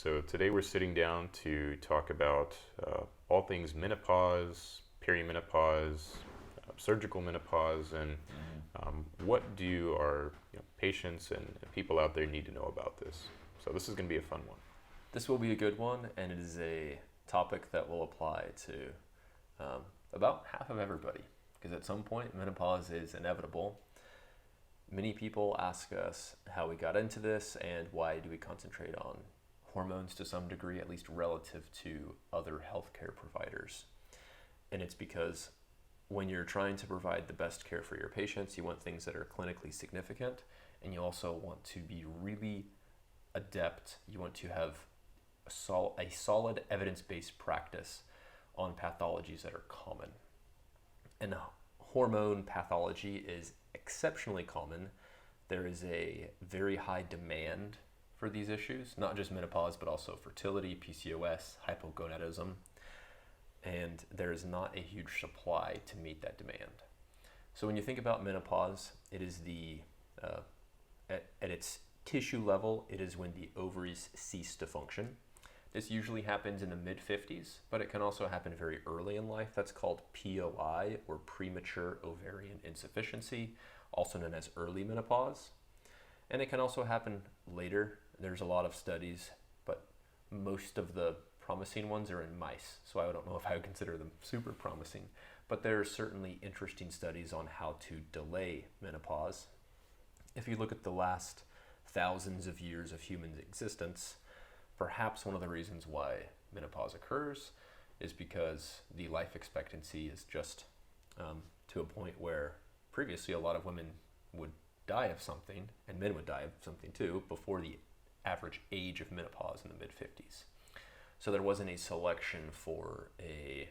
So today we're sitting down to talk about all things menopause, perimenopause, surgical menopause, and what do our patients and people out there need to know about this. So this is going to be a fun one. This will be a good one, and it is a topic that will apply to about half of everybody, because at some point menopause is inevitable. Many people ask us how we got into this and why do we concentrate on hormones to some degree, at least relative to other healthcare providers. And it's because when you're trying to provide the best care for your patients, you want things that are clinically significant, and you also want to be really adept. You want to have a solid evidence-based practice on pathologies that are common. And hormone pathology is exceptionally common. There is a very high demand for these issues, not just menopause, but also fertility, PCOS, hypogonadism, and there is not a huge supply to meet that demand. So when you think about menopause, it is at its tissue level, it is when the ovaries cease to function. This usually happens in the mid-50s, but it can also happen very early in life. That's called POI, or premature ovarian insufficiency, also known as early menopause. And it can also happen later. There's a lot of studies, but most of the promising ones are in mice, so I don't know if I would consider them super promising. But there are certainly interesting studies on how to delay menopause. If you look at the last thousands of years of human existence, perhaps one of the reasons why menopause occurs is because the life expectancy is just to a point where previously a lot of women would die of something, and men would die of something too, before the average age of menopause in the mid-50s. So there wasn't a selection for a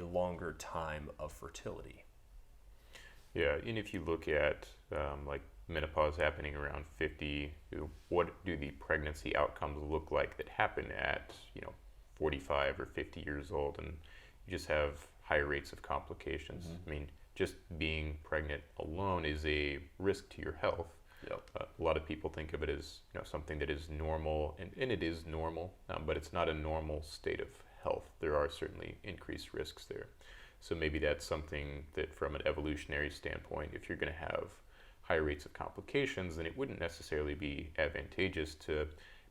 longer time of fertility. Yeah, and if you look at like menopause happening around 50, what do the pregnancy outcomes look like that happen at 45 or 50 years old, and you just have higher rates of complications. I mean, just being pregnant alone is a risk to your health. Yep. A lot of people think of it as something that is normal, and it is normal, but it's not a normal state of health. There are certainly increased risks there. So maybe that's something that from an evolutionary standpoint, if you're going to have higher rates of complications, then it wouldn't necessarily be advantageous to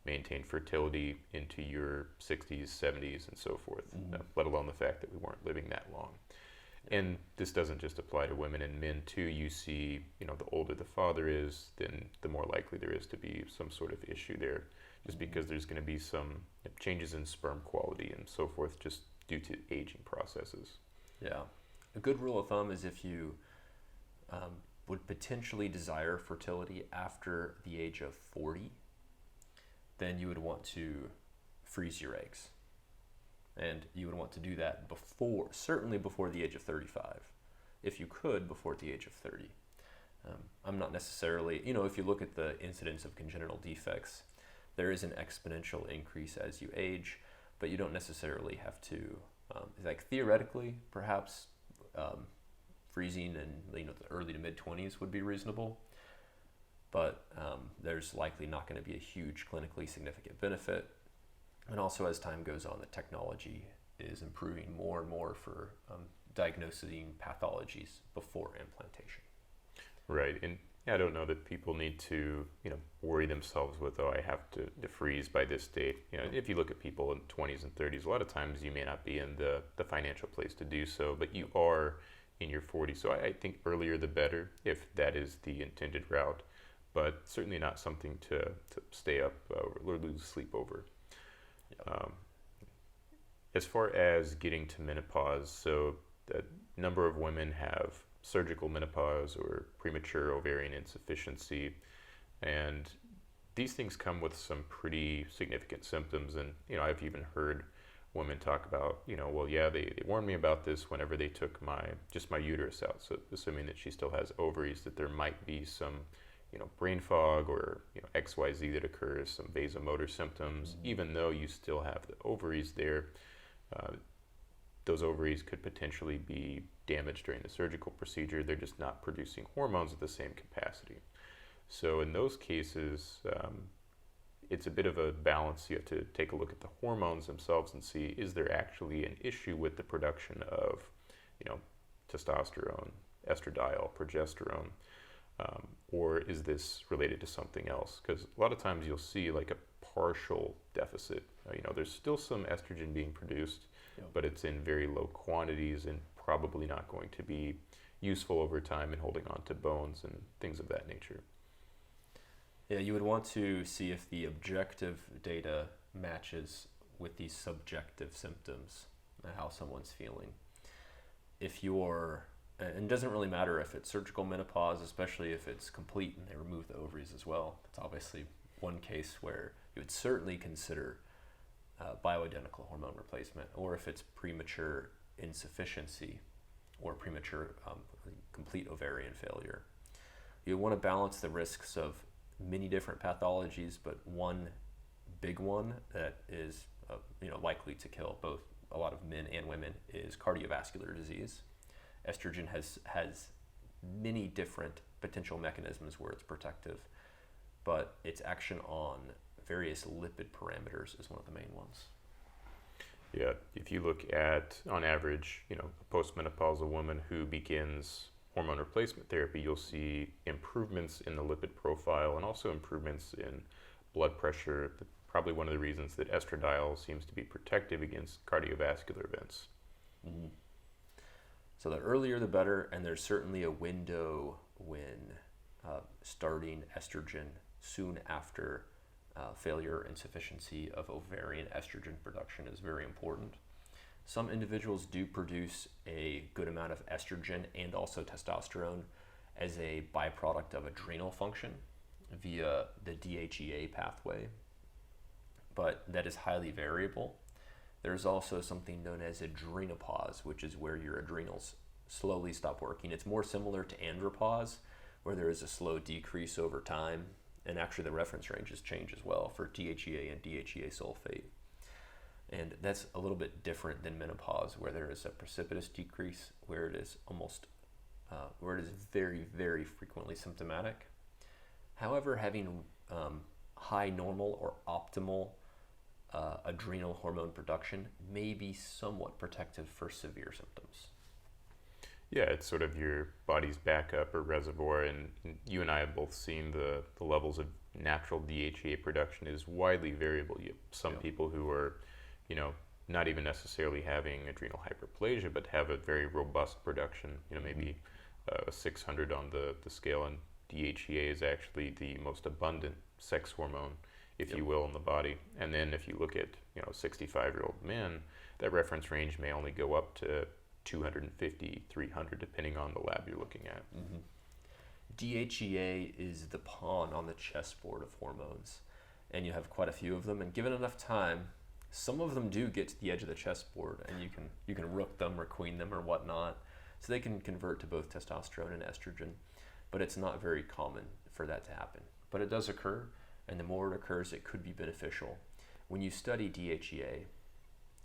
maintain fertility into your 60s, 70s, and so forth, let alone the fact that we weren't living that long. And this doesn't just apply to women and men too. You see, the older the father is, then the more likely there is to be some sort of issue there, just because there's going to be some changes in sperm quality and so forth, just due to aging processes. Yeah. A good rule of thumb is if you would potentially desire fertility after the age of 40, then you would want to freeze your eggs. And you would want to do that certainly before the age of 35. If you could, before the age of 30. I'm not necessarily, if you look at the incidence of congenital defects, there is an exponential increase as you age, but you don't necessarily have to, theoretically, perhaps freezing in the early to mid-20s would be reasonable, but there's likely not going to be a huge clinically significant benefit. And also, as time goes on, the technology is improving more and more for diagnosing pathologies before implantation. Right, and I don't know that people need to, worry themselves with, I have to freeze by this date. If you look at people in 20s and 30s, a lot of times you may not be in the financial place to do so, but you are in your 40s. So I think earlier the better, if that is the intended route, but certainly not something to stay up or lose sleep over. As far as getting to menopause, so a number of women have surgical menopause or premature ovarian insufficiency, and these things come with some pretty significant symptoms. And I've even heard women talk about, they warned me about this whenever they took my uterus out. So assuming that she still has ovaries, that there might be some brain fog or XYZ that occurs, some vasomotor symptoms, even though you still have the ovaries there. Those ovaries could potentially be damaged during the surgical procedure. They're just not producing hormones at the same capacity. So in those cases, it's a bit of a balance. You have to take a look at the hormones themselves and see, is there actually an issue with the production of, testosterone, estradiol, progesterone, or is this related to something else? Because a lot of times you'll see like a partial deficit. There's still some estrogen being produced, but it's in very low quantities and probably not going to be useful over time in holding on to bones and things of that nature. Yeah, you would want to see if the objective data matches with the subjective symptoms and how someone's feeling. And it doesn't really matter if it's surgical menopause, especially if it's complete and they remove the ovaries as well. It's obviously one case where you would certainly consider bioidentical hormone replacement, or if it's premature insufficiency or premature complete ovarian failure. You want to balance the risks of many different pathologies, but one big one that is likely to kill both a lot of men and women is cardiovascular disease. Estrogen has many different potential mechanisms where it's protective, but its action on various lipid parameters is one of the main ones. Yeah, if you look at, on average, a postmenopausal woman who begins hormone replacement therapy, you'll see improvements in the lipid profile and also improvements in blood pressure. Probably one of the reasons that estradiol seems to be protective against cardiovascular events. Mm-hmm. So the earlier the better, and there's certainly a window when starting estrogen soon after failure or insufficiency of ovarian estrogen production is very important. Some individuals do produce a good amount of estrogen and also testosterone as a byproduct of adrenal function via the DHEA pathway, but that is highly variable. There's also something known as adrenopause, which is where your adrenals slowly stop working. It's more similar to andropause, where there is a slow decrease over time, and actually the reference ranges change as well for DHEA and DHEA sulfate. And that's a little bit different than menopause, where there is a precipitous decrease, where it is very, very frequently symptomatic. However, having high normal or optimal adrenal hormone production may be somewhat protective for severe symptoms. Yeah, it's sort of your body's backup or reservoir, and you and I have both seen the levels of natural DHEA production is widely variable. You have some people who are, not even necessarily having adrenal hyperplasia, but have a very robust production, maybe 600 on the scale, and DHEA is actually the most abundant sex hormone, if you will, in the body. And then if you look at 65-year-old men, that reference range may only go up to 250, 300, depending on the lab you're looking at. Mm-hmm. DHEA is the pawn on the chessboard of hormones, and you have quite a few of them, and given enough time, some of them do get to the edge of the chessboard, and you can rook them or queen them or whatnot, so they can convert to both testosterone and estrogen, but it's not very common for that to happen. But it does occur, and the more it occurs, it could be beneficial. When you study DHEA,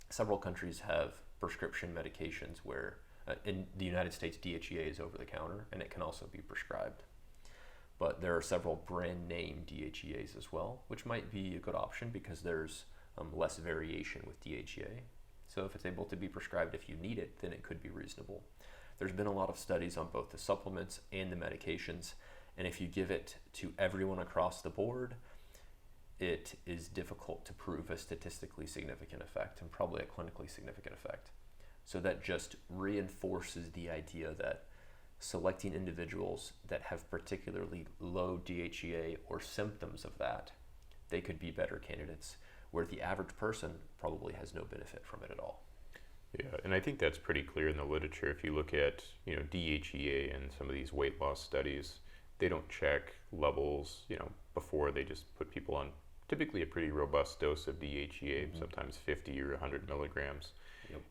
several countries have prescription medications where, in the United States, DHEA is over the counter, and it can also be prescribed. But there are several brand name DHEAs as well, which might be a good option because there's less variation with DHEA. So if it's able to be prescribed if you need it, then it could be reasonable. There's been a lot of studies on both the supplements and the medications, and if you give it to everyone across the board, it is difficult to prove a statistically significant effect and probably a clinically significant effect. So that just reinforces the idea that selecting individuals that have particularly low DHEA or symptoms of that, they could be better candidates, where the average person probably has no benefit from it at all. Yeah, and I think that's pretty clear in the literature. If you look at DHEA and some of these weight loss studies, they don't check levels before. They just put people on typically a pretty robust dose of DHEA, sometimes 50 or 100 milligrams,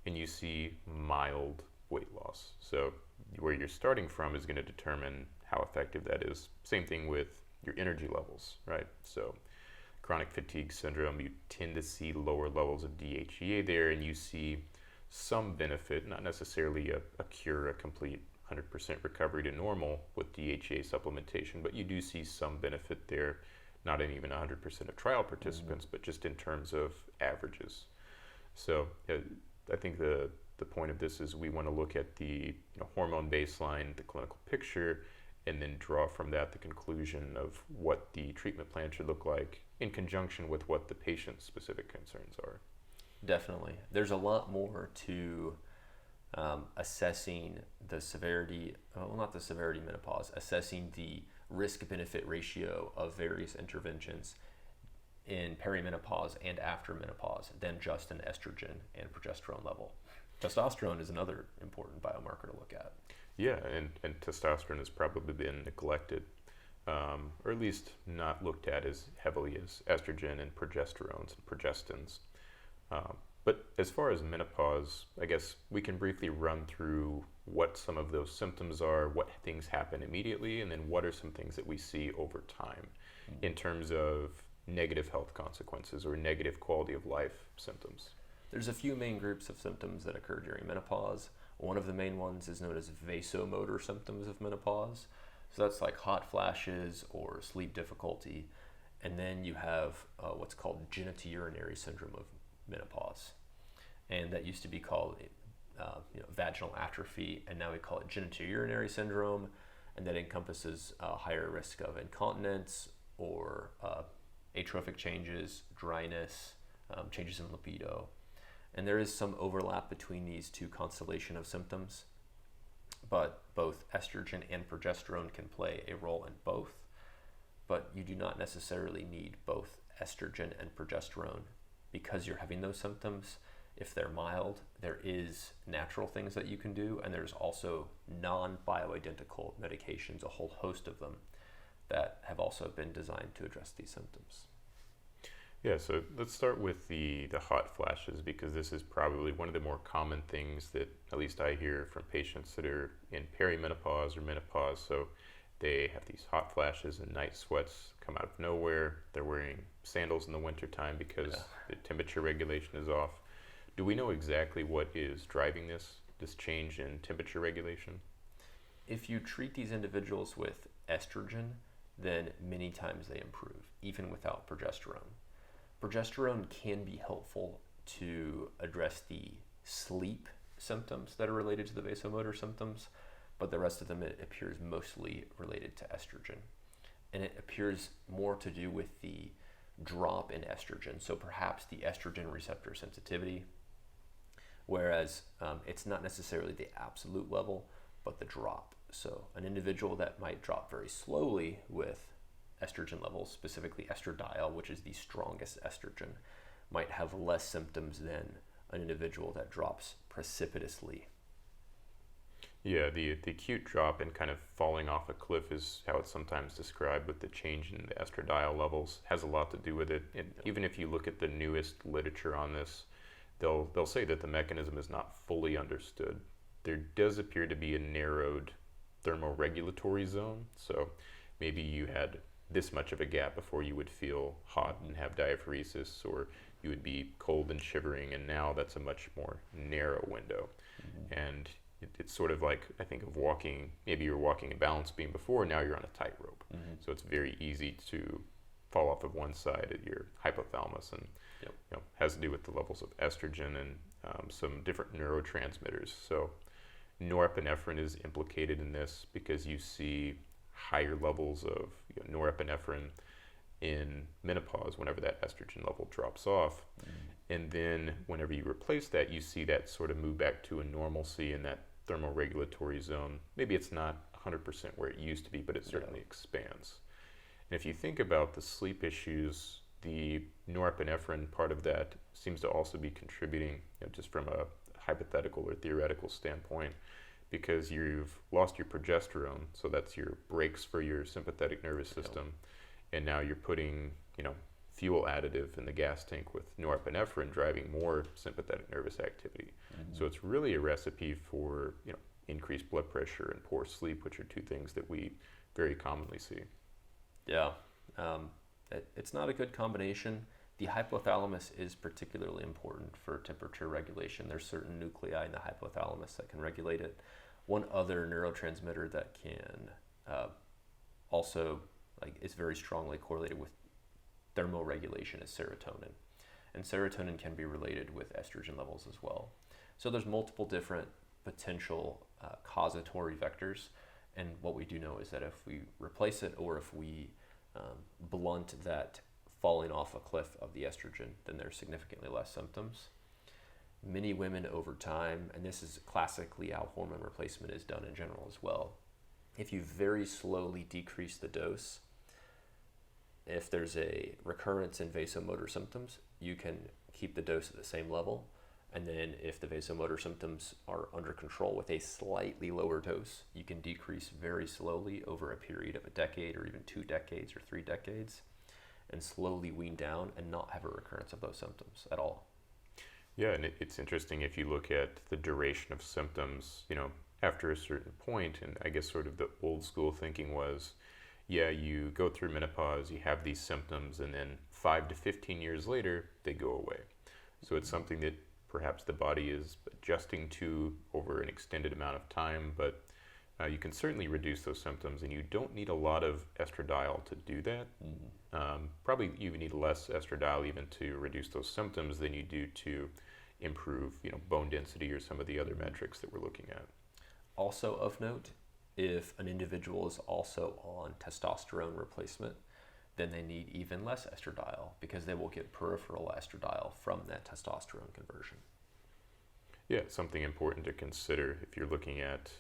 and you see mild weight loss. So where you're starting from is going to determine how effective that is. Same thing with your energy levels, right? So chronic fatigue syndrome, you tend to see lower levels of DHEA there, and you see some benefit, not necessarily a cure, a complete 100% recovery to normal with DHEA supplementation, but you do see some benefit there not in even 100% of trial participants, but just in terms of averages. So I think the point of this is we want to look at the hormone baseline, the clinical picture, and then draw from that the conclusion of what the treatment plan should look like in conjunction with what the patient's specific concerns are. Definitely. There's a lot more to assessing the severity, well, not the severity of menopause, assessing the risk-benefit ratio of various interventions in perimenopause and after menopause than just an estrogen and progesterone level. Testosterone is another important biomarker to look at. Yeah, and testosterone has probably been neglected, or at least not looked at as heavily as estrogen and progesterones and progestins. But as far as menopause, I guess we can briefly run through what some of those symptoms are, what things happen immediately, and then what are some things that we see over time in terms of negative health consequences or negative quality of life symptoms. There's a few main groups of symptoms that occur during menopause. One of the main ones is known as vasomotor symptoms of menopause. So that's like hot flashes or sleep difficulty. And then you have what's called genitourinary syndrome of menopause. And that used to be called vaginal atrophy, and now we call it genitourinary syndrome. And that encompasses a higher risk of incontinence or atrophic changes, dryness, changes in libido. And there is some overlap between these two constellation of symptoms, but both estrogen and progesterone can play a role in both, but you do not necessarily need both estrogen and progesterone because you're having those symptoms. If they're mild, there is natural things that you can do, and there's also non-bioidentical medications, a whole host of them, that have also been designed to address these symptoms. Yeah, so let's start with the hot flashes, because this is probably one of the more common things that at least I hear from patients that are in perimenopause or menopause. So they have these hot flashes and night sweats come out of nowhere. They're wearing sandals in the wintertime because the temperature regulation is off. Do we know exactly what is driving this change in temperature regulation? If you treat these individuals with estrogen, then many times they improve, even without progesterone. Progesterone can be helpful to address the sleep symptoms that are related to the vasomotor symptoms, but the rest of them, it appears mostly related to estrogen. And it appears more to do with the drop in estrogen, so perhaps the estrogen receptor sensitivity, whereas it's not necessarily the absolute level, but the drop. So an individual that might drop very slowly with estrogen levels, specifically estradiol, which is the strongest estrogen, might have less symptoms than an individual that drops precipitously. Yeah, the acute drop and kind of falling off a cliff is how it's sometimes described, with the change in the estradiol levels has a lot to do with it. And even if you look at the newest literature on this, they'll say that the mechanism is not fully understood. There does appear to be a narrowed thermoregulatory zone, so maybe you had this much of a gap before you would feel hot and have diaphoresis, or you would be cold and shivering, and now that's a much more narrow window. And it's sort of like, I think of walking, maybe you were walking a balance beam before, now you're on a tightrope. So it's very easy to fall off of one side at your hypothalamus, and has to do with the levels of estrogen and some different neurotransmitters. So norepinephrine is implicated in this because you see higher levels of norepinephrine in menopause whenever that estrogen level drops off. And then whenever you replace that, you see that sort of move back to a normalcy in that thermoregulatory zone. Maybe it's not 100% where it used to be, but it certainly expands. And if you think about the sleep issues, the norepinephrine part of that seems to also be contributing, just from a hypothetical or theoretical standpoint, because you've lost your progesterone, so that's your brakes for your sympathetic nervous system, and now you're putting, fuel additive in the gas tank with norepinephrine driving more sympathetic nervous activity. So it's really a recipe for, increased blood pressure and poor sleep, which are two things that we very commonly see. Yeah, it's not a good combination. The hypothalamus is particularly important for temperature regulation. There's certain nuclei in the hypothalamus that can regulate it. One other neurotransmitter that can also is very strongly correlated with thermoregulation is serotonin. And serotonin can be related with estrogen levels as well. So there's multiple different potential causatory vectors. And what we do know is that if we replace it, or if we blunt that falling off a cliff of the estrogen, then there's significantly less symptoms. Many women over time, and this is classically how hormone replacement is done in general as well, if you very slowly decrease the dose, if there's a recurrence in vasomotor symptoms, you can keep the dose at the same level. And then if the vasomotor symptoms are under control with a slightly lower dose, you can decrease very slowly over a period of a decade or even 2 decades or 3 decades, and slowly wean down and not have a recurrence of those symptoms at all. Yeah, and it's interesting if you look at the duration of symptoms, after a certain point, and I guess sort of the old school thinking was, yeah, you go through menopause, you have these symptoms, and then 5 to 15 years later, they go away. So it's something that perhaps the body is adjusting to over an extended amount of time, but you can certainly reduce those symptoms, and you don't need a lot of estradiol to do that. Probably you need less estradiol even to reduce those symptoms than you do to improve, bone density or some of the other metrics that we're looking at. Also of note, if an individual is also on testosterone replacement, then they need even less estradiol because they will get peripheral estradiol from that testosterone conversion. Yeah, something important to consider if you're looking at,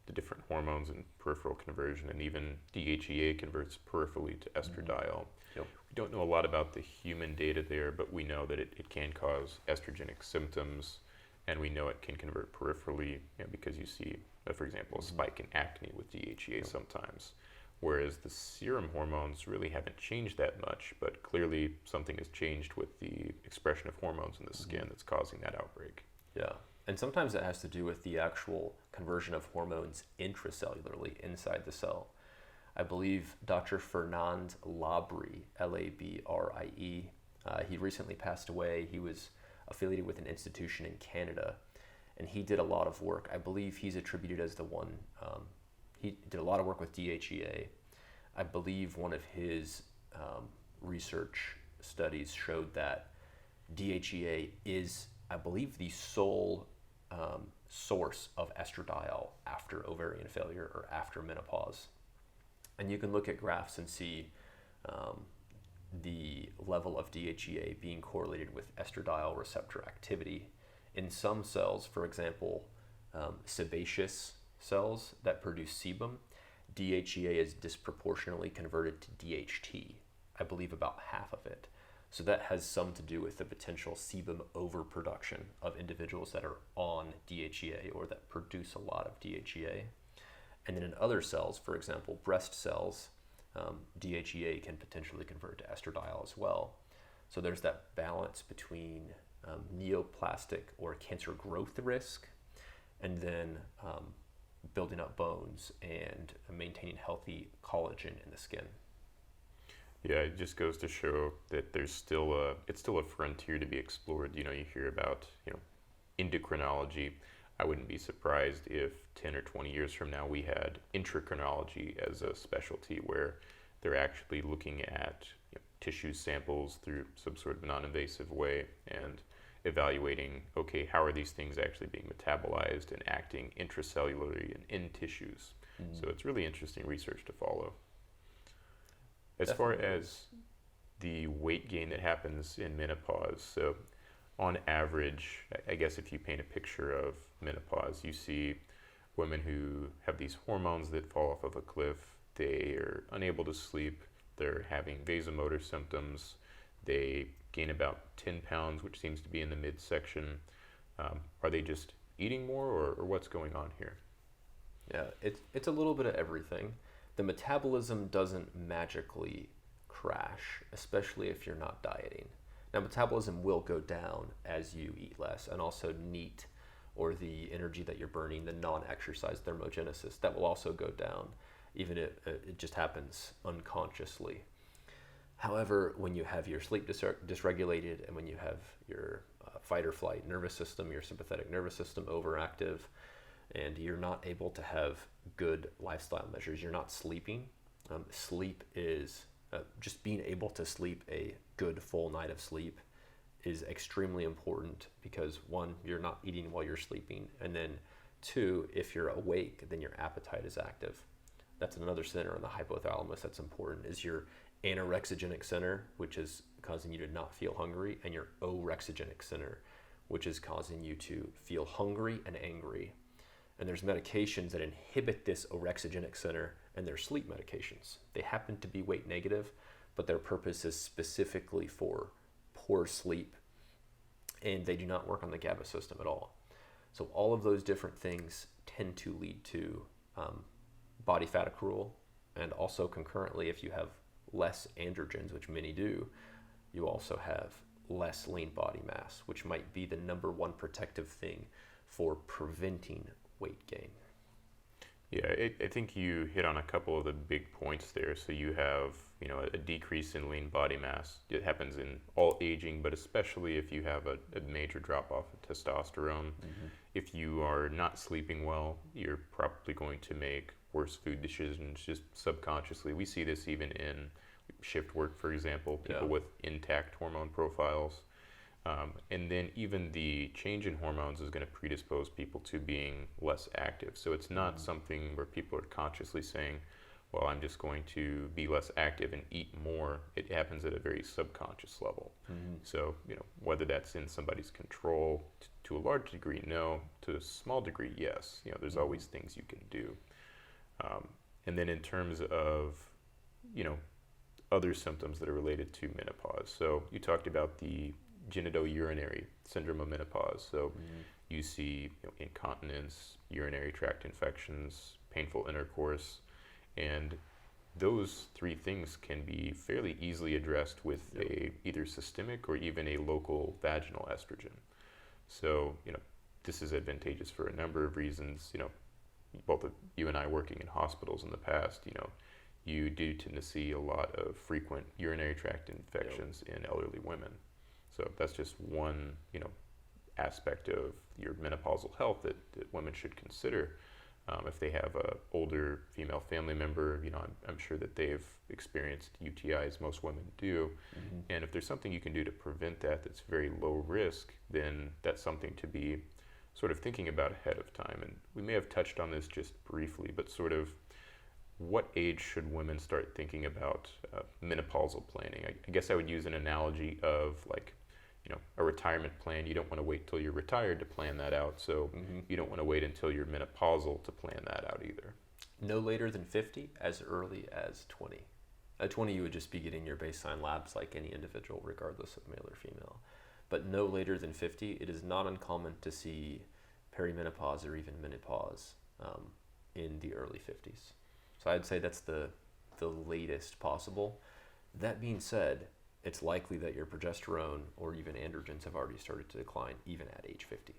the different hormones and peripheral conversion, and even DHEA converts peripherally to estradiol. Yep. We don't know a lot about the human data there, but we know that it can cause estrogenic symptoms, and we know it can convert peripherally because you see, for example, a spike in acne with DHEA sometimes. Whereas the serum hormones really haven't changed that much, but clearly something has changed with the expression of hormones in the skin that's causing that outbreak. Yeah, and sometimes it has to do with the actual conversion of hormones intracellularly inside the cell. I believe Dr. Fernand Labrie, Labrie, he recently passed away. He was affiliated with an institution in Canada, and he did a lot of work. I believe he's attributed as the one, he did a lot of work with DHEA. I believe one of his research studies showed that DHEA is, I believe, the sole source of estradiol after ovarian failure or after menopause. And you can look at graphs and see the level of DHEA being correlated with estradiol receptor activity. In some cells, for example, sebaceous cells that produce sebum, DHEA is disproportionately converted to DHT, I believe about half of it. So that has some to do with the potential sebum overproduction of individuals that are on DHEA or that produce a lot of DHEA. And then in other cells, for example, breast cells, DHEA can potentially convert to estradiol as well. So there's that balance between neoplastic or cancer growth risk, and then building up bones and maintaining healthy collagen in the skin. Yeah, it just goes to show that there's it's still a frontier to be explored. You hear about, endocrinology. I wouldn't be surprised if 10 or 20 years from now we had endocrinology as a specialty where they're actually looking at tissue samples through some sort of non-invasive way and evaluating, okay, how are these things actually being metabolized and acting intracellularly and in tissues. So it's really interesting research to follow. As Definitely. far as the weight gain that happens in menopause, so on average, I guess if you paint a picture of menopause, you see women who have these hormones that fall off of a cliff. They are unable to sleep. They're having vasomotor symptoms. They gain about 10 pounds, which seems to be in the midsection. Are they just eating more, or what's going on here? Yeah, it's a little bit of everything. The metabolism doesn't magically crash, especially if you're not dieting. Now, metabolism will go down as you eat less, and also NEAT, or the energy that you're burning, the non-exercise thermogenesis, that will also go down, even if it just happens unconsciously. However, when you have your sleep dysregulated, and when you have your fight or flight nervous system, your sympathetic nervous system overactive, and you're not able to have good lifestyle measures, you're not sleeping. Sleep is just being able to sleep a good full night of sleep is extremely important, because one, you're not eating while you're sleeping, and then two, if you're awake, then your appetite is active. That's another center in the hypothalamus that's important, is your anorexigenic center, which is causing you to not feel hungry, and your orexigenic center, which is causing you to feel hungry and angry. And there's medications that inhibit this orexigenic center, and they're sleep medications. They happen to be weight negative, but their purpose is specifically for poor sleep, and they do not work on the GABA system at all. So all of those different things tend to lead to body fat accrual, and also concurrently, if you have less androgens, which many do, you also have less lean body mass, which might be the number one protective thing for preventing weight gain. Yeah, I think you hit on a couple of the big points there. So you have, a decrease in lean body mass. It happens in all aging, but especially if you have a major drop off of testosterone. Mm-hmm. If you are not sleeping well, you're probably going to make worse food decisions just subconsciously. We see this even in shift work, for example, people with intact hormone profiles. And then even the change in hormones is going to predispose people to being less active. So it's not something where people are consciously saying, well, I'm just going to be less active and eat more. It happens at a very subconscious level. Mm-hmm. So, whether that's in somebody's control, to a large degree, no. To a small degree, yes. There's always things you can do. And then in terms of, other symptoms that are related to menopause. So you talked about the genitourinary syndrome of menopause. So you see incontinence, urinary tract infections, painful intercourse, and those three things can be fairly easily addressed with either systemic or even a local vaginal estrogen. So, this is advantageous for a number of reasons. Both of you and I working in hospitals in the past, you do tend to see a lot of frequent urinary tract infections in elderly women. So that's just one, aspect of your menopausal health that women should consider. If they have a older female family member, I'm sure that they've experienced UTIs. Most women do. Mm-hmm. And if there's something you can do to prevent that's very low risk, then that's something to be sort of thinking about ahead of time. And we may have touched on this just briefly, but sort of what age should women start thinking about menopausal planning? I guess I would use an analogy of a retirement plan. You don't want to wait till you're retired to plan that out. So you don't want to wait until you're menopausal to plan that out either. No later than 50, as early as 20. At 20, you would just be getting your baseline labs like any individual, regardless of male or female. But no later than 50, it is not uncommon to see perimenopause or even menopause in the early 50s. So I'd say that's the latest possible. That being said, it's likely that your progesterone or even androgens have already started to decline even at age 50.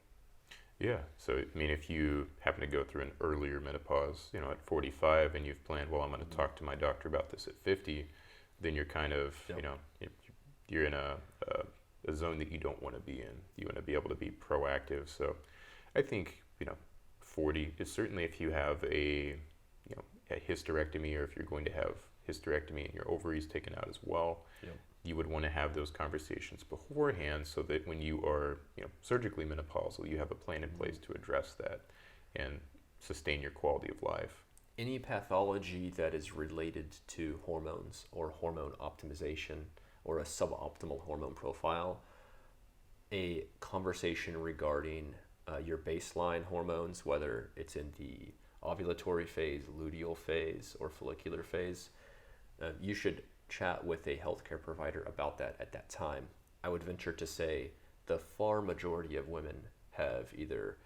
Yeah, so if you happen to go through an earlier menopause, at 45, and you've planned, well, I'm going to talk to my doctor about this at 50, then you're kind of, you're in a zone that you don't want to be in. You want to be able to be proactive. So I think, 40 is certainly, if you have a hysterectomy, or if you're going to have hysterectomy and your ovaries taken out as well, you would want to have those conversations beforehand, so that when you are surgically menopausal, you have a plan in place to address that and sustain your quality of life. Any pathology that is related to hormones or hormone optimization or a suboptimal hormone profile, a conversation regarding your baseline hormones, whether it's in the ovulatory phase, luteal phase, or follicular phase, you should chat with a healthcare provider about that at that time. I would venture to say the far majority of women have either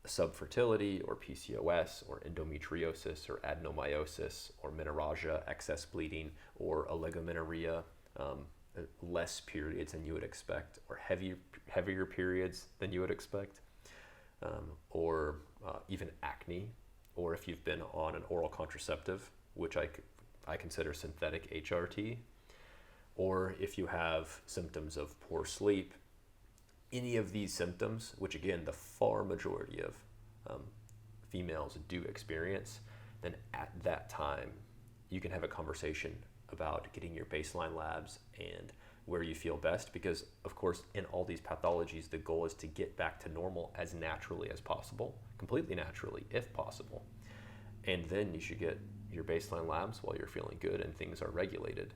subfertility or PCOS or endometriosis or adenomyosis or menorrhagia, excess bleeding, or oligomenorrhea, less periods than you would expect, or heavier periods than you would expect, or even acne, or if you've been on an oral contraceptive, which I consider synthetic HRT, or if you have symptoms of poor sleep. Any of these symptoms, which again, the far majority of females do experience, then at that time, you can have a conversation about getting your baseline labs and where you feel best, because of course in all these pathologies the goal is to get back to normal as naturally as possible, completely naturally if possible. And then you should get your baseline labs while you're feeling good and things are regulated.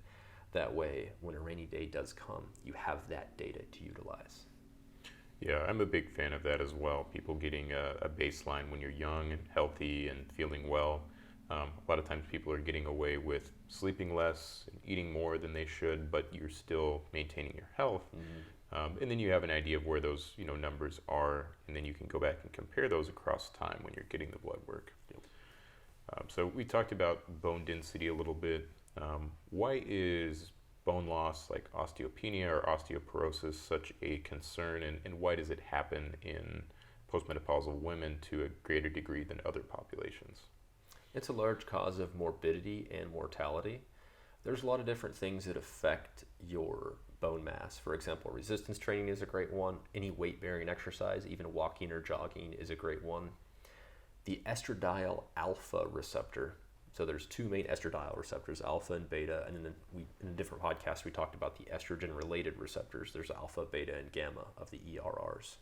That way when a rainy day does come, you have that data to utilize. Yeah, I'm a big fan of that as well. People getting a baseline when you're young and healthy and feeling well. A lot of times people are getting away with sleeping less and eating more than they should, but you're still maintaining your health. And then you have an idea of where those numbers are, and then you can go back and compare those across time when you're getting the blood work. Yep. So we talked about bone density a little bit. Why is bone loss like osteopenia or osteoporosis such a concern, and why does it happen in postmenopausal women to a greater degree than other populations? It's a large cause of morbidity and mortality. There's a lot of different things that affect your bone mass. For example, resistance training is a great one. Any weight-bearing exercise, even walking or jogging, is a great one. The estradiol alpha receptor. So there's two main estradiol receptors, alpha and beta, and then in a different podcast we talked about the estrogen-related receptors. There's alpha, beta, and gamma of the ERRs.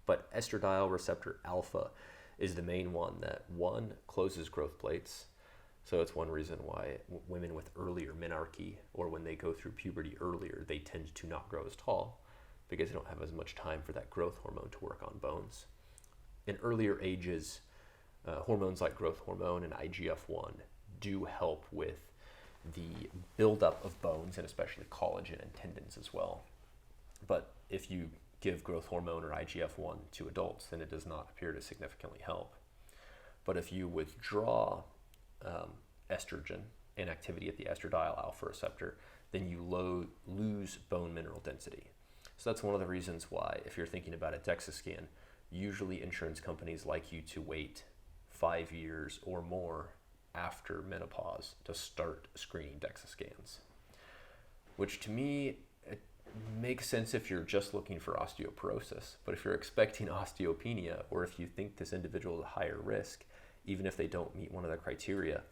But estradiol receptor alpha is the main one that, one, closes growth plates. So it's one reason why women with earlier menarche, or when they go through puberty earlier, they tend to not grow as tall because they don't have as much time for that growth hormone to work on bones. In earlier ages, hormones like growth hormone and IGF-1 do help with the buildup of bones, and especially collagen and tendons as well. But if you give growth hormone or IGF-1 to adults, then it does not appear to significantly help. But if you withdraw estrogen and activity at the estradiol alpha receptor, then you lose bone mineral density. So that's one of the reasons why, if you're thinking about a DEXA scan, usually insurance companies like you to wait 5 years or more after menopause to start screening DEXA scans, which to me, it makes sense if you're just looking for osteoporosis. But if you're expecting osteopenia, or if you think this individual is at higher risk, even if they don't meet one of the criteria,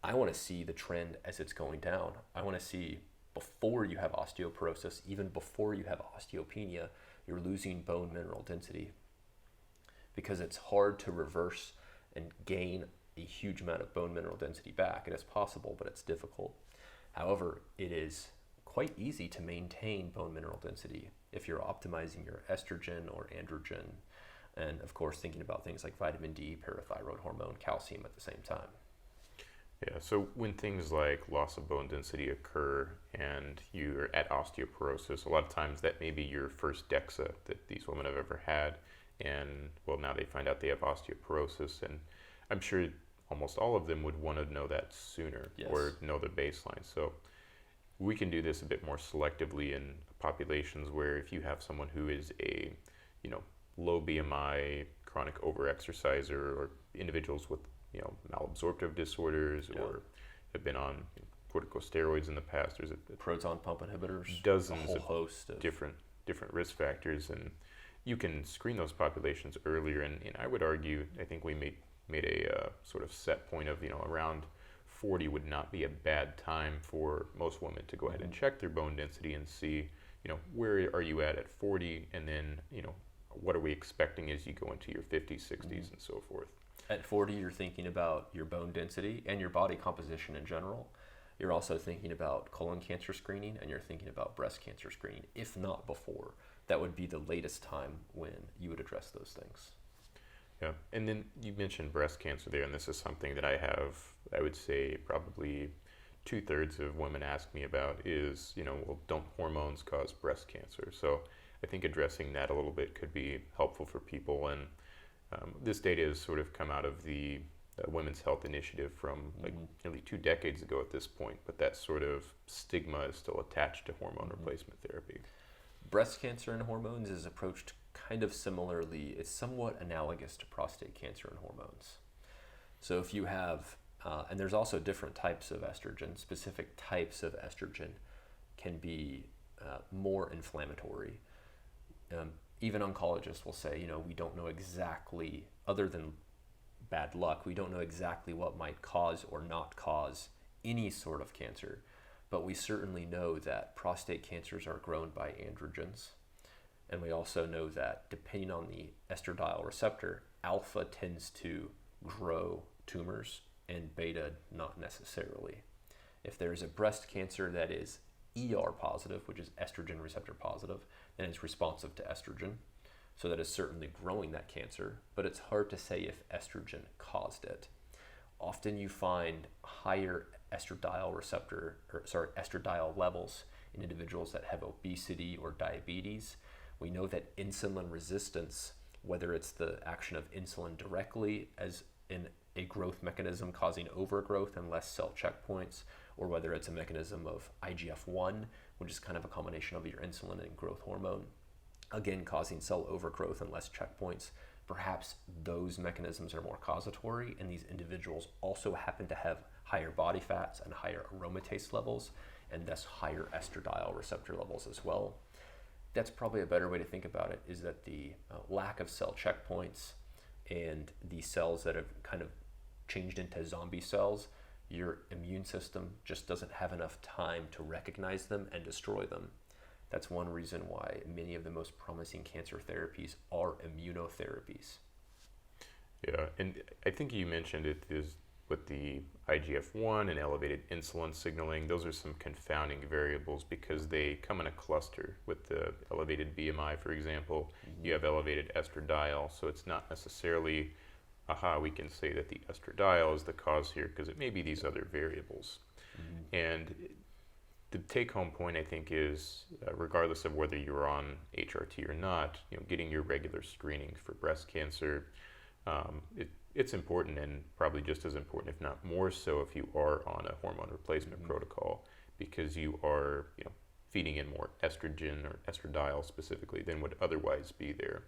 I want to see the trend as it's going down. I want to see before you have osteoporosis, even before you have osteopenia, you're losing bone mineral density, because it's hard to reverse and gain a huge amount of bone mineral density back. It is possible, but it's difficult. However, it is quite easy to maintain bone mineral density if you're optimizing your estrogen or androgen, and of course thinking about things like vitamin D, parathyroid hormone, calcium at the same time. Yeah, so when things like loss of bone density occur and you're at osteoporosis, a lot of times that may be your first DEXA that these women have ever had, and well, now they find out they have osteoporosis, and I'm sure almost all of them would want to know that sooner. Yes. Or know the baseline. So we can do this a bit more selectively in populations where if you have someone who is a low BMI, chronic overexerciser, or individuals with malabsorptive disorders, or have been on corticosteroids in the past. There's a proton pump inhibitors, dozens a whole of host of different risk factors, and you can screen those populations earlier. And I would argue, I think we made a sort of set point of around 40 would not be a bad time for most women to go ahead and check their bone density and see where are you at 40, and then what are we expecting as you go into your 50s, 60s, and so forth. At 40, you're thinking about your bone density and your body composition in general. You're also thinking about colon cancer screening, and you're thinking about breast cancer screening, if not before. That would be the latest time when you would address those things. Yeah, and then you mentioned breast cancer there, and this is something that I would say probably 2/3 of women ask me about is, well, don't hormones cause breast cancer? So I think addressing that a little bit could be helpful for people, and this data has sort of come out of the Women's Health Initiative from nearly 2 decades ago at this point, but that sort of stigma is still attached to hormone replacement therapy. Breast cancer and hormones is approached kind of similarly. It's somewhat analogous to prostate cancer and hormones. So if you have, and there's also different types of estrogen, specific types of estrogen can be more inflammatory. Even oncologists will say, we don't know exactly, other than bad luck, we don't know exactly what might cause or not cause any sort of cancer. but we certainly know that prostate cancers are grown by androgens. And we also know that depending on the estradiol receptor, alpha tends to grow tumors and beta not necessarily. If there is a breast cancer that is ER positive, which is estrogen receptor positive, then it's responsive to estrogen. So that is certainly growing that cancer, but it's hard to say if estrogen caused it. Often you find higher estradiol levels in individuals that have obesity or diabetes. We know that insulin resistance, whether it's the action of insulin directly as in a growth mechanism causing overgrowth and less cell checkpoints, or whether it's a mechanism of IGF-1, which is kind of a combination of your insulin and growth hormone, again causing cell overgrowth and less checkpoints. Perhaps those mechanisms are more causatory, and these individuals also happen to have higher body fats and higher aromatase levels, and thus higher estradiol receptor levels as well. That's probably a better way to think about it, is that the lack of cell checkpoints and the cells that have kind of changed into zombie cells, your immune system just doesn't have enough time to recognize them and destroy them. That's one reason why many of the most promising cancer therapies are immunotherapies. Yeah, and I think you mentioned it is with the IGF-1 and elevated insulin signaling. Those are some confounding variables because they come in a cluster. With the elevated BMI, for example, you have elevated estradiol, so it's not necessarily, we can say that the estradiol is the cause here, because it may be these other variables. And the take-home point, I think, is regardless of whether you're on HRT or not, getting your regular screenings for breast cancer, it's important, and probably just as important, if not more so, if you are on a hormone replacement protocol, because you are feeding in more estrogen or estradiol specifically than would otherwise be there.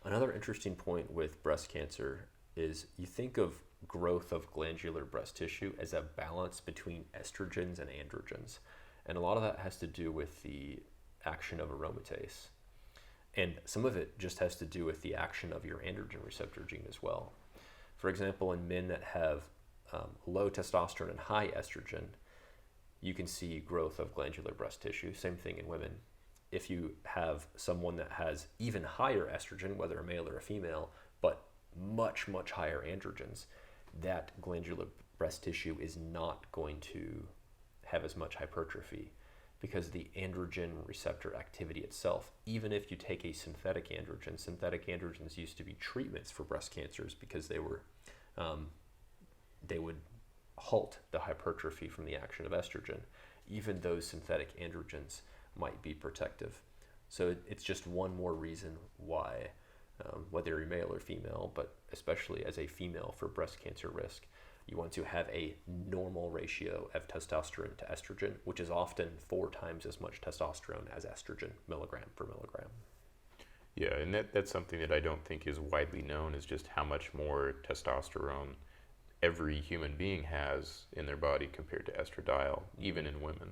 Another interesting point with breast cancer is you think of growth of glandular breast tissue as a balance between estrogens and androgens. And a lot of that has to do with the action of aromatase. And some of it just has to do with the action of your androgen receptor gene as well. For example, in men that have low testosterone and high estrogen, you can see growth of glandular breast tissue. Same thing in women. If you have someone that has even higher estrogen, whether a male or a female, but much, much higher androgens, that glandular breast tissue is not going to have as much hypertrophy, because the androgen receptor activity itself, even if you take a synthetic androgens used to be treatments for breast cancers because they would halt the hypertrophy from the action of estrogen. Even those synthetic androgens might be protective. So it's just one more reason why, whether you're male or female, but especially as a female for breast cancer risk, you want to have a normal ratio of testosterone to estrogen, which is often 4 times as much testosterone as estrogen, milligram per milligram. Yeah, and that's something that I don't think is widely known, is just how much more testosterone every human being has in their body compared to estradiol, even in women.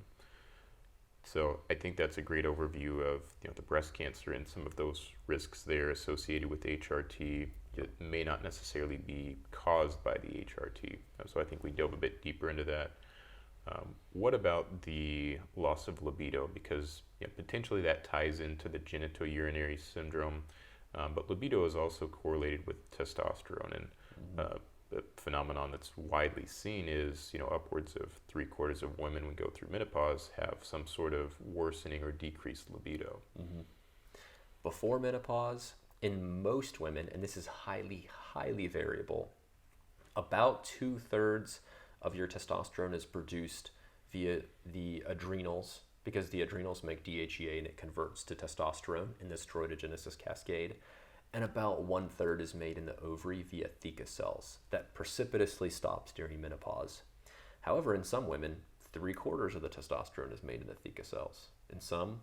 So I think that's a great overview of the breast cancer and some of those risks there associated with HRT. It may not necessarily be caused by the HRT. So I think we dove a bit deeper into that. What about the loss of libido? Because potentially that ties into the genitourinary syndrome, but libido is also correlated with testosterone. And the phenomenon that's widely seen is, upwards of 3/4 of women when go through menopause have some sort of worsening or decreased libido. Before menopause, in most women, and this is highly, highly variable, about 2/3 of your testosterone is produced via the adrenals, because the adrenals make DHEA and it converts to testosterone in the steroidogenesis cascade. And about 1/3 is made in the ovary via theca cells. That precipitously stops during menopause. However, in some women, 3/4 of the testosterone is made in the theca cells. In some,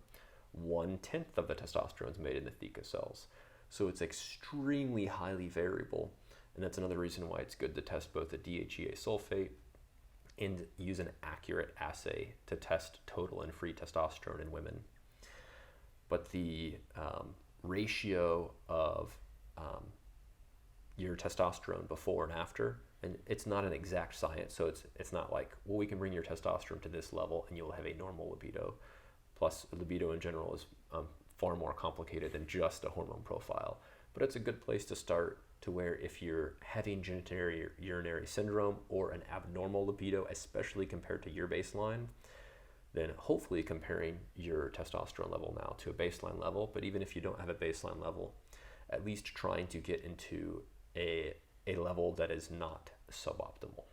1/10 of the testosterone is made in the theca cells. So it's extremely highly variable. And that's another reason why it's good to test both the DHEA sulfate and use an accurate assay to test total and free testosterone in women. But the ratio of your testosterone before and after And it's not an exact science, so it's not like, well, we can bring your testosterone to this level and you'll have a normal libido. Plus, libido in general is far more complicated than just a hormone profile. But it's a good place to start, to where if you're having genitourinary urinary syndrome or an abnormal libido, especially compared to your baseline, then hopefully comparing your testosterone level now to a baseline level. But even if you don't have a baseline level, at least trying to get into a level that is not suboptimal.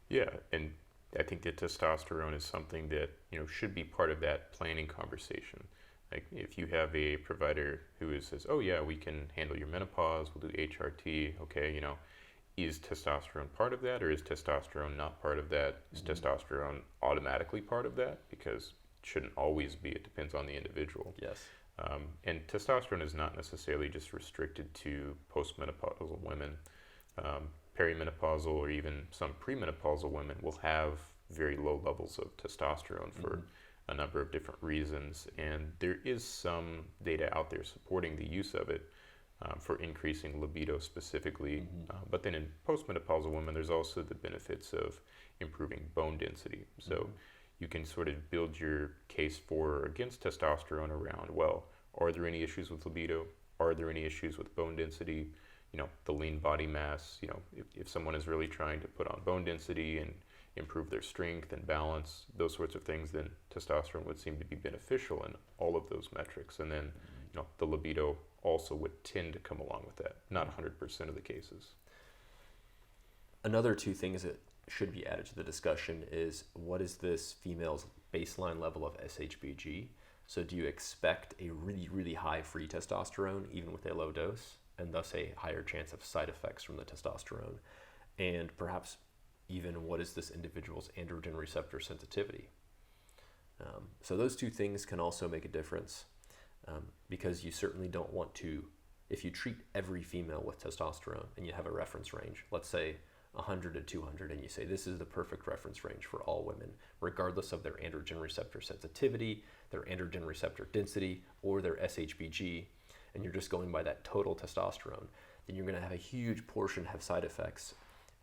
Yeah, and I think that testosterone is something that, you know, should be part of that planning conversation. Like if you have a provider who says, oh yeah, we can handle your menopause, we'll do HRT, okay, you know, is testosterone part of that, or is testosterone not part of that? Is testosterone automatically part of that? Because it shouldn't always be, it depends on the individual. Yes. And testosterone is not necessarily just restricted to postmenopausal women. Perimenopausal or even some premenopausal women will have very low levels of testosterone for a number of different reasons. And there is some data out there supporting the use of it for increasing libido specifically. But then in postmenopausal women, there's also the benefits of improving bone density. So you can sort of build your case for or against testosterone around, well, are there any issues with libido? Are there any issues with bone density? You know, the lean body mass, you know, if someone is really trying to put on bone density and improve their strength and balance, those sorts of things, then testosterone would seem to be beneficial in all of those metrics. And then, you know, the libido also would tend to come along with that, not 100% of the cases. Another two things that should be added to the discussion is, what is this female's baseline level of SHBG? So do you expect a really, really high free testosterone even with a low dose, and thus a higher chance of side effects from the testosterone? And perhaps even, what is this individual's androgen receptor sensitivity? So those two things can also make a difference, because you certainly don't want to, if you treat every female with testosterone and you have a reference range, let's say 100 to 200, and you say this is the perfect reference range for all women, regardless of their androgen receptor sensitivity, their androgen receptor density, or their SHBG, and you're just going by that total testosterone, then you're going to have a huge portion have side effects.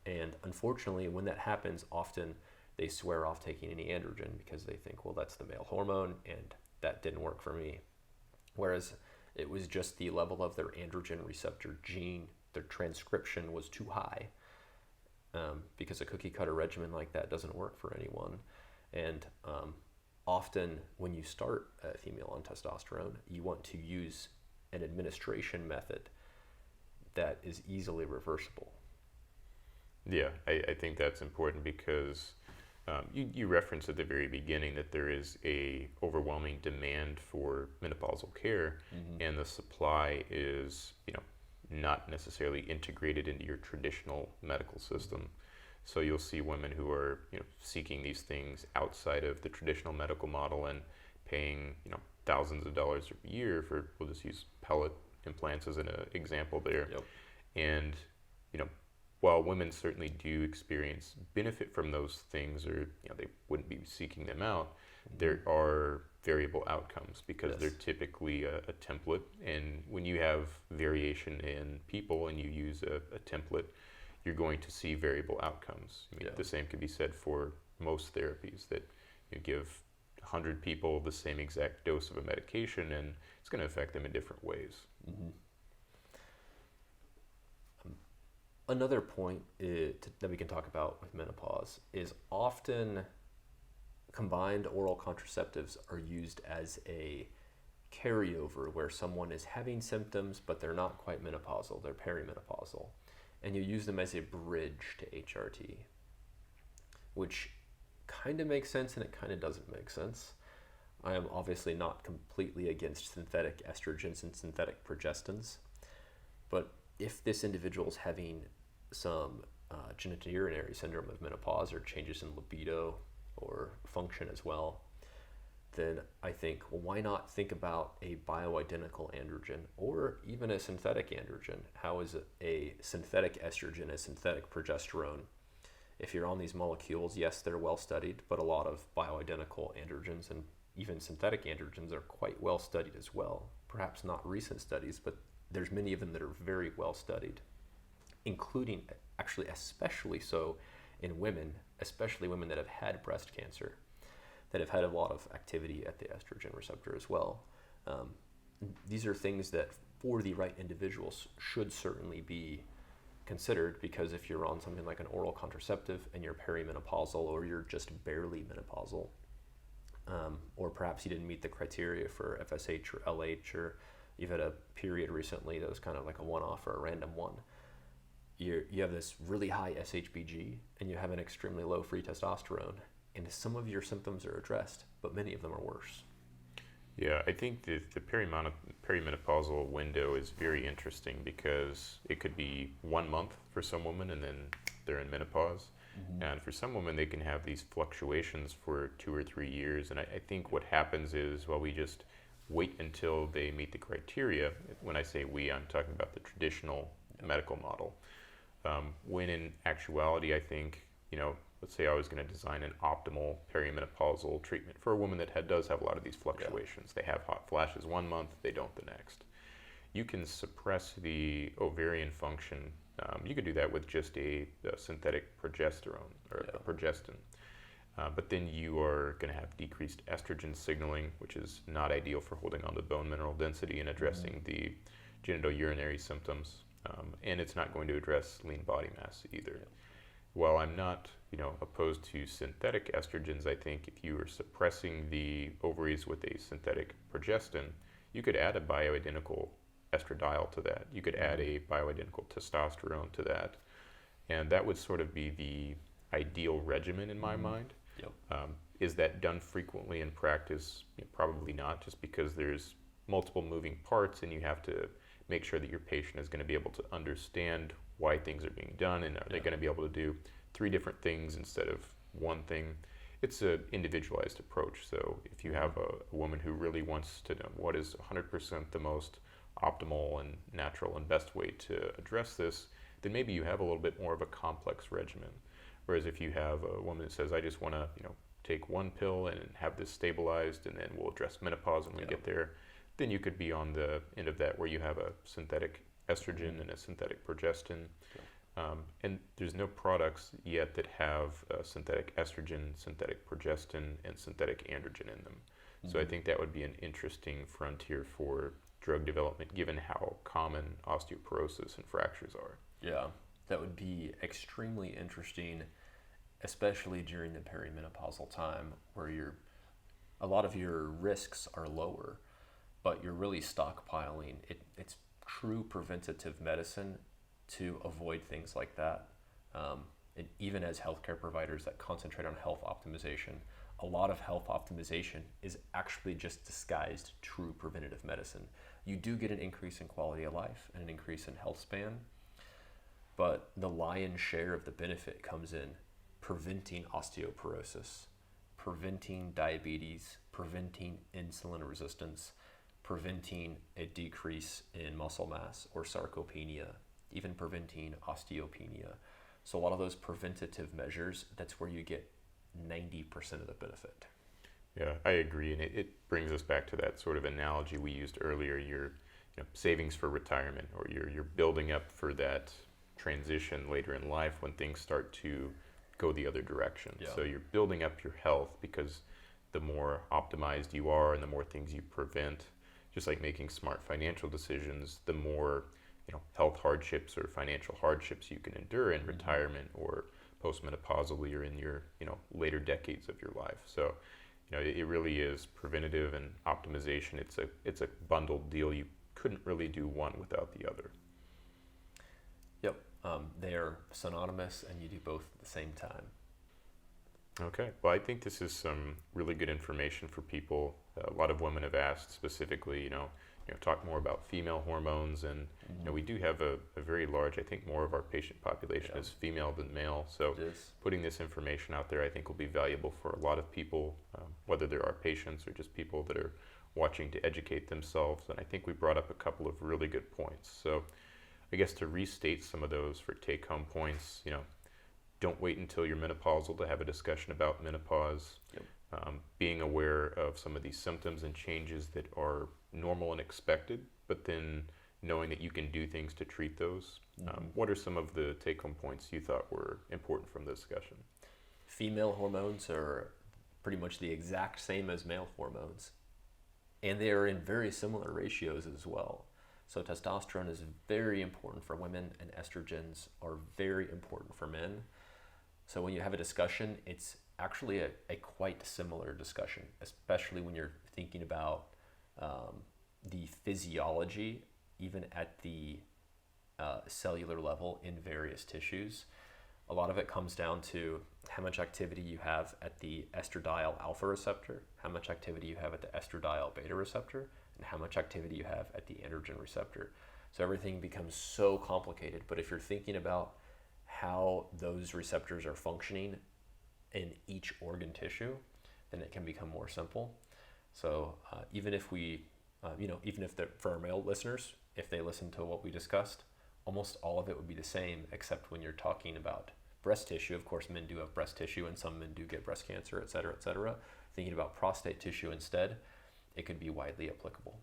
And unfortunately, when that happens, often they swear off taking any androgen because they think, well, that's the male hormone and that didn't work for me. Whereas it was just the level of their androgen receptor gene, their transcription was too high, because a cookie cutter regimen like that doesn't work for anyone. And often when you start a female on testosterone, you want to use an administration method that is easily reversible. Yeah, I think that's important because you referenced at the very beginning that there is a overwhelming demand for menopausal care, and the supply is, you know, not necessarily integrated into your traditional medical system. So you'll see women who are, you know, seeking these things outside of the traditional medical model and paying, you know, thousands of dollars a year for, we'll just use pellet implants as an example there. Yep. And, you know, while women certainly do experience benefit from those things, or, you know, they wouldn't be seeking them out, there are variable outcomes because they're typically a template. And when you have variation in people and you use a template, you're going to see variable outcomes. I mean, the same could be said for most therapies, that you give 100 people the same exact dose of a medication and it's going to affect them in different ways. Another point that we can talk about with menopause is often combined oral contraceptives are used as a carryover where someone is having symptoms but they're not quite menopausal, they're perimenopausal, and you use them as a bridge to HRT, which kind of makes sense and it kind of doesn't make sense. I am obviously not completely against synthetic estrogens and synthetic progestins, but if this individual is having some genitourinary syndrome of menopause or changes in libido or function as well, then I think, well, why not think about a bioidentical androgen or even a synthetic androgen? How is a synthetic estrogen, a synthetic progesterone? If you're on these molecules, yes, they're well studied, but a lot of bioidentical androgens and even synthetic androgens are quite well studied as well. Perhaps not recent studies, but there's many of them that are very well studied, including actually especially so in women, especially women that have had breast cancer, that have had a lot of activity at the estrogen receptor as well. These are things that for the right individuals should certainly be considered, because if you're on something like an oral contraceptive and you're perimenopausal, or you're just barely menopausal, or perhaps you didn't meet the criteria for FSH or LH, or you've had a period recently that was kind of like a one-off or a random one, you have this really high SHBG and you have an extremely low free testosterone, and some of your symptoms are addressed, but many of them are worse. Yeah, I think the perimenopausal window is very interesting because it could be 1 month for some women and then they're in menopause. Mm-hmm. And for some women, they can have these fluctuations for 2 or 3 years. And I think what happens is, well, we just wait until they meet the criteria. When I say we, I'm talking about the traditional medical model. When in actuality, I think, let's say I was going to design an optimal perimenopausal treatment for a woman that does have a lot of these fluctuations. Yeah. They have hot flashes 1 month, they don't the next. You can suppress the ovarian function. You could do that with just a synthetic progesterone or a progestin. But then you are going to have decreased estrogen signaling, which is not ideal for holding on to bone mineral density and addressing the genitourinary symptoms. And it's not going to address lean body mass either. Yeah. While I'm not, opposed to synthetic estrogens, I think if you are suppressing the ovaries with a synthetic progestin, you could add a bioidentical estradiol to that. You could add a bioidentical testosterone to that. And that would sort of be the ideal regimen in my mind. Yep. Is that done frequently in practice? Probably not, just because there's multiple moving parts and you have to make sure that your patient is going to be able to understand why things are being done, and are they going to be able to do 3 different things instead of one thing. It's an individualized approach. So if you have a woman who really wants to know what is 100% the most optimal and natural and best way to address this, then maybe you have a little bit more of a complex regimen. Whereas if you have a woman that says, I just want to take 1 pill and have this stabilized, and then we'll address menopause when we get there, then you could be on the end of that where you have a synthetic estrogen and a synthetic progestin. And there's no products yet that have synthetic estrogen, synthetic progestin, and synthetic androgen in them. Mm-hmm. So I think that would be an interesting frontier for drug development, given how common osteoporosis and fractures are. Yeah, that would be extremely interesting, especially during the perimenopausal time, where a lot of your risks are lower, but you're really stockpiling. It's true preventative medicine to avoid things like that. And even as healthcare providers that concentrate on health optimization, a lot of health optimization is actually just disguised true preventative medicine. You do get an increase in quality of life and an increase in health span, but the lion's share of the benefit comes in preventing osteoporosis, preventing diabetes, preventing insulin resistance, preventing a decrease in muscle mass or sarcopenia, even preventing osteopenia. So a lot of those preventative measures, that's where you get 90% of the benefit. Yeah, I agree, and it brings us back to that sort of analogy we used earlier. Your savings for retirement, or you're building up for that transition later in life when things start to go the other direction. Yeah. So you're building up your health, because the more optimized you are and the more things you prevent, just like making smart financial decisions, the more health hardships or financial hardships you can endure in retirement or postmenopausally or in your later decades of your life. So it really is preventative and optimization. It's a bundled deal. You couldn't really do one without the other. Yep, they are synonymous, and you do both at the same time. Okay, well, I think this is some really good information for people. A lot of women have asked specifically, talk more about female hormones, and we do have a very large, I think more of our patient population is female than male, so putting this information out there I think will be valuable for a lot of people, whether there are patients or just people that are watching to educate themselves. And I think we brought up a couple of really good points. So I guess to restate some of those for take-home points, don't wait until you're menopausal to have a discussion about menopause. Yep. Being aware of some of these symptoms and changes that are normal and expected, but then knowing that you can do things to treat those. What are some of the take-home points you thought were important from the discussion? Female hormones are pretty much the exact same as male hormones, and they are in very similar ratios as well. So testosterone is very important for women, and estrogens are very important for men. So when you have a discussion, it's actually a quite similar discussion, especially when you're thinking about the physiology, even at the cellular level in various tissues. A lot of it comes down to how much activity you have at the estradiol alpha receptor, how much activity you have at the estradiol beta receptor, and how much activity you have at the androgen receptor. So everything becomes so complicated, but if you're thinking about how those receptors are functioning in each organ tissue, then it can become more simple. So even if for our male listeners, if they listen to what we discussed, almost all of it would be the same, except when you're talking about breast tissue. Of course, men do have breast tissue, and some men do get breast cancer, et cetera, et cetera. Thinking about prostate tissue instead, it could be widely applicable.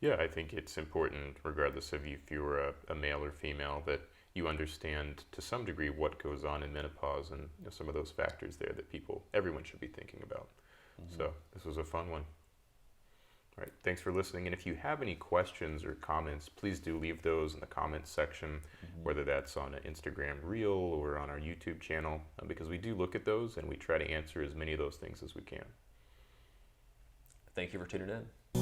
Yeah, I think it's important, regardless of if you're a male or female, that you understand to some degree what goes on in menopause and some of those factors there that everyone should be thinking about. So this was a fun one. All right, thanks for listening. And if you have any questions or comments, please do leave those in the comments section, whether that's on an Instagram reel or on our YouTube channel, because we do look at those and we try to answer as many of those things as we can. Thank you for tuning in.